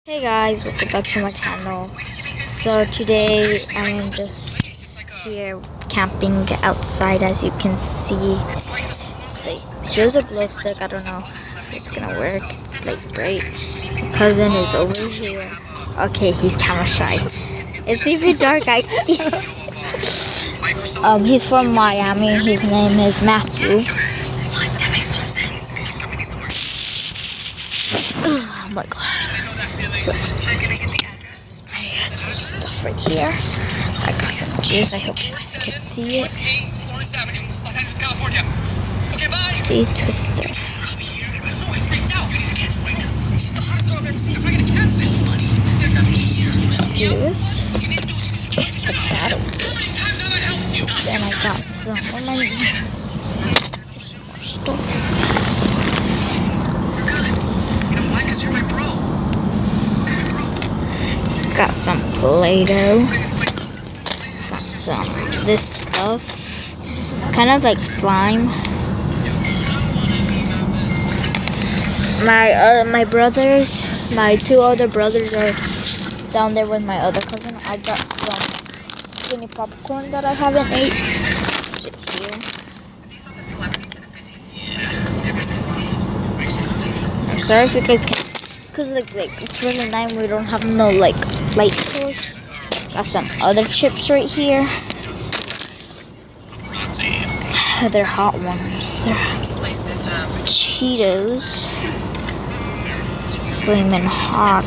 Hey guys, welcome back to my channel. So today I am just here camping outside, as you can see. Here's a glow stick. I don't know if it's gonna work. It's like bright. My cousin is over here. Okay, he's camera shy. It's even dark. He's from Miami. His name is Matthew. Oh my god. So, I got some stuff right here. I got some juice. I hope you guys can see it. See, Twister. Juice. Just put that away. Then I got some lemon. Got some Play-Doh. Got some this stuff. Kind of like slime. My brothers, my two other brothers are down there with my other cousin. I got some skinny popcorn that I haven't ate. Here. I'm sorry if you guys can't. Because like it's really nice, we don't have no like light source. Got some other chips right here. They're hot ones. They're Cheetos. Flamin' hot.